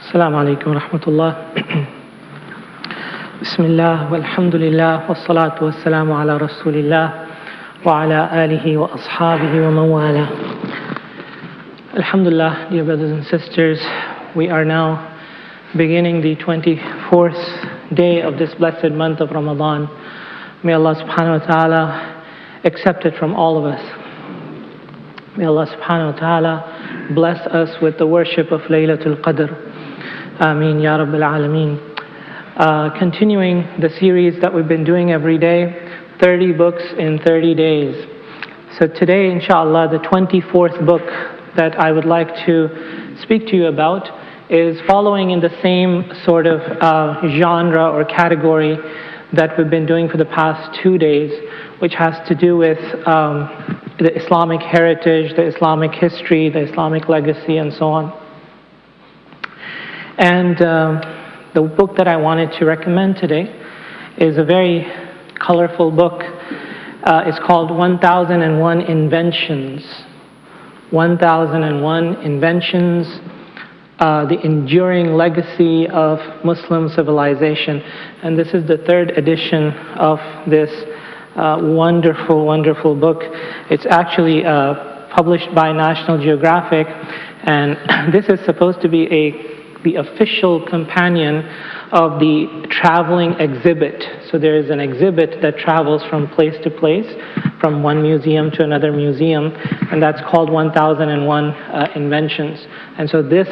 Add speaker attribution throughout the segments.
Speaker 1: السلام عليكم ورحمة الله. بسم الله والحمد لله والصلاة والسلام على رسول الله وعلى آله وأصحابه ومن والاه. Alhamdulillah, dear brothers and sisters, we are now beginning the 24th day of this blessed month of Ramadan. May Allah subhanahu wa ta'ala accept it from all of us. May Allah subhanahu wa ta'ala bless us with the worship of Laylatul Qadr. Ameen Ya Rabbil Alameen. Continuing the series that we've been doing every day, 30 books in 30 days. So today, inshallah, the 24th book that I would like to speak to you about is following in the same sort of genre or category that we've been doing for the past 2 days, which has to do with the Islamic heritage, the Islamic history, the Islamic legacy, and so on. And the book that I wanted to recommend today is a very colorful book. It's called 1001 Inventions. 1001 Inventions, the enduring legacy of Muslim civilization. And this is the third edition of this wonderful, wonderful book. It's actually published by National Geographic, and this is supposed to be the official companion of the traveling exhibit. So there is an exhibit that travels from place to place, from one museum to another museum, and that's called 1001 Inventions. And so this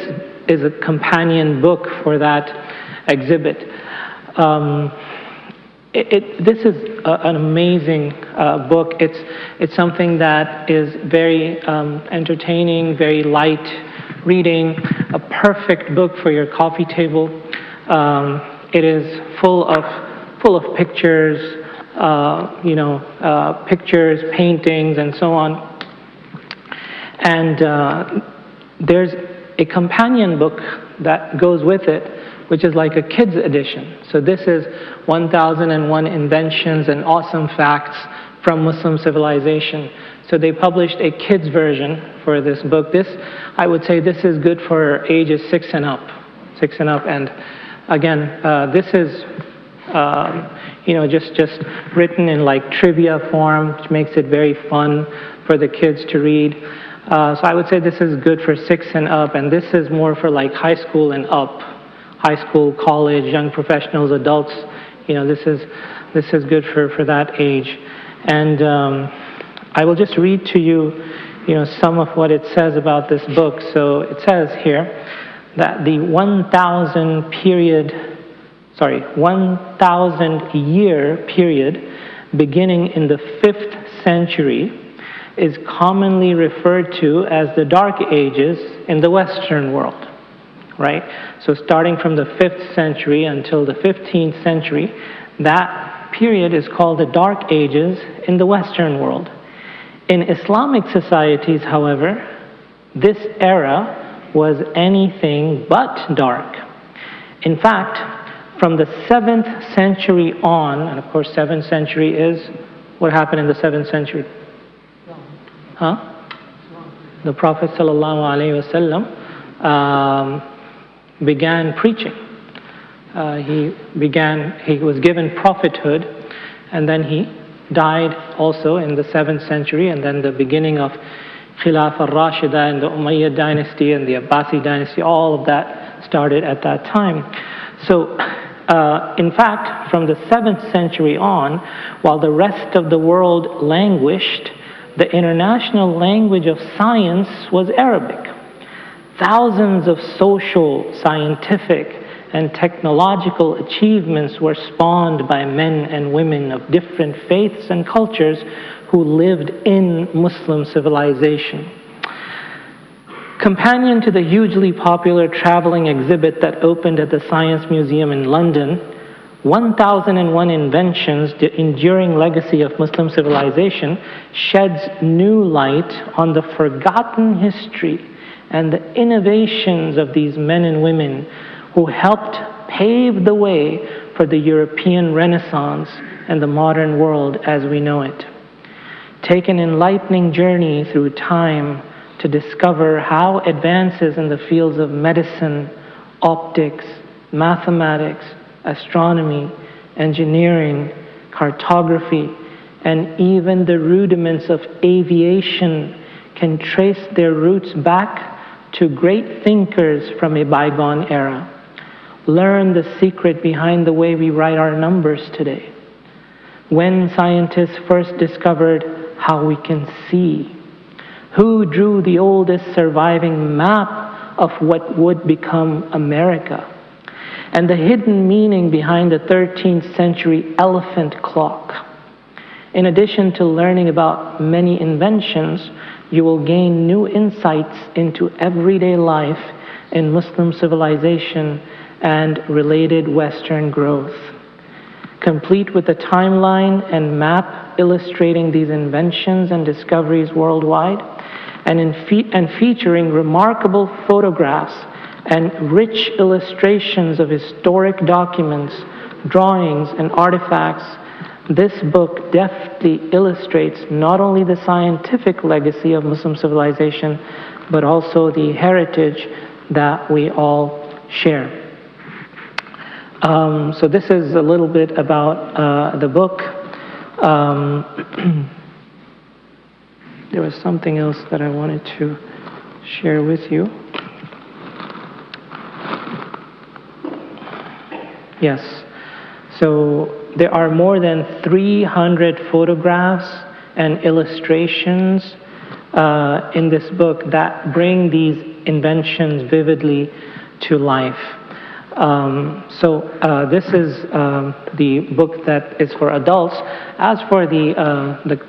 Speaker 1: is a companion book for that exhibit. This is an amazing book. It's something that is very entertaining, very light reading, a perfect book for your coffee table. It is full of pictures, pictures, paintings, and so on. And there's a companion book that goes with it, which is like a kids edition. So this is 1001 Inventions and Awesome Facts from Muslim Civilization. So they published a kids version for this book. I would say this is good for ages 6 and up. And again, this is just written in like trivia form, which makes it very fun for the kids to read. So I would say this is good for 6 and up, and this is more for like high school and up, high school, college, young professionals, adults. This is good for that age. And I will just read to you, some of what it says about this book. So it says here that the 1,000 year period beginning in the 5th century is commonly referred to as the Dark Ages in the Western world, right? So starting from the 5th century until the 15th century, that period is called the Dark Ages in the Western world. In Islamic societies, however, this era was anything but dark. In fact, from the 7th century on, and of course 7th century is, what happened in the 7th century? The Prophet ﷺ began preaching. He was given prophethood, and then he died also in the 7th century, and then the beginning of Khilaf al-Rashida and the Umayyad dynasty and the Abbasi dynasty, all of that started at that time. So, in fact, from the 7th century on, while the rest of the world languished, the international language of science was Arabic. Thousands of social, scientific, and technological achievements were spawned by men and women of different faiths and cultures who lived in Muslim civilization. Companion to the hugely popular traveling exhibit that opened at the Science Museum in London, 1001 Inventions, the enduring legacy of Muslim civilization, sheds new light on the forgotten history and the innovations of these men and women who helped pave the way for the European Renaissance and the modern world as we know it. Take an enlightening journey through time to discover how advances in the fields of medicine, optics, mathematics, astronomy, engineering, cartography, and even the rudiments of aviation can trace their roots back to great thinkers from a bygone era. Learn the secret behind the way we write our numbers today. When scientists first discovered how we can see, who drew the oldest surviving map of what would become America, and the hidden meaning behind the 13th century elephant clock. In addition to learning about many inventions, you will gain new insights into everyday life in Muslim civilization and related Western growth. Complete with a timeline and map illustrating these inventions and discoveries worldwide, and featuring remarkable photographs and rich illustrations of historic documents, drawings, and artifacts, this book deftly illustrates not only the scientific legacy of Muslim civilization, but also the heritage that we all share. So this is a little bit about the book. There was something else that I wanted to share with you. Yes. So there are more than 300 photographs and illustrations in this book that bring these inventions vividly to life. This is the book that is for adults. As for the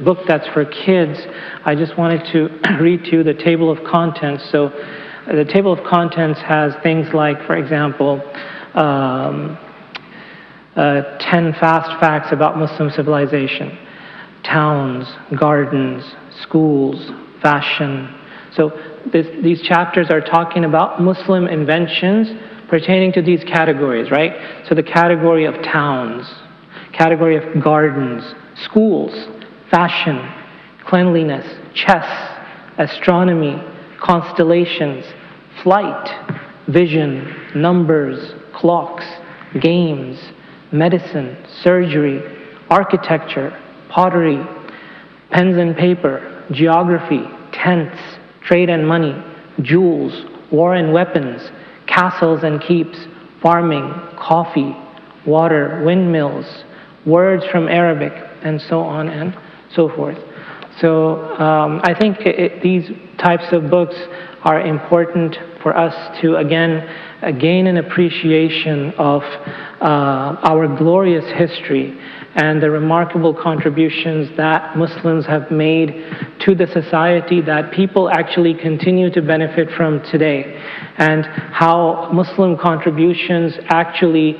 Speaker 1: book that's for kids, I just wanted to read to you the table of contents. So the table of contents has things like, for example, 10 fast facts about Muslim civilization, towns, gardens, schools, fashion. So these chapters are talking about Muslim inventions pertaining to these categories, right? So the category of towns, category of gardens, schools, fashion, cleanliness, chess, astronomy, constellations, flight, vision, numbers, clocks, games, medicine, surgery, architecture, pottery, pens and paper, geography, tents, trade and money, jewels, war and weapons, castles and keeps, farming, coffee, water, windmills, words from Arabic, and so on and so forth. So I think these types of books are important for us to, again, gain an appreciation of our glorious history and the remarkable contributions that Muslims have made to the society that people actually continue to benefit from today, and how Muslim contributions actually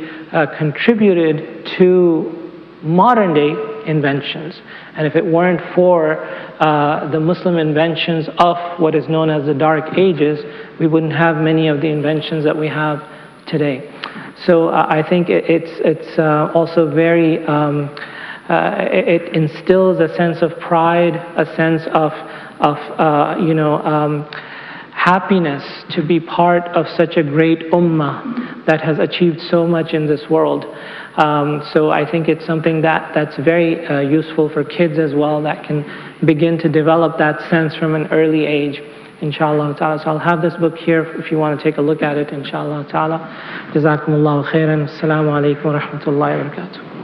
Speaker 1: contributed to modern day inventions. And if it weren't for the Muslim inventions of what is known as the Dark Ages, we wouldn't have many of the inventions that we have today. So I think it's also very, it instills a sense of pride, a sense of happiness to be part of such a great ummah that has achieved so much in this world. So I think it's something that's very useful for kids as well, that can begin to develop that sense from an early age, inshallah ta'ala. So I'll have this book here if you want to take a look at it, inshallah ta'ala. Jazakumullahu khairan. Assalamu alaikum wa rahmatullahi wa barakatuh.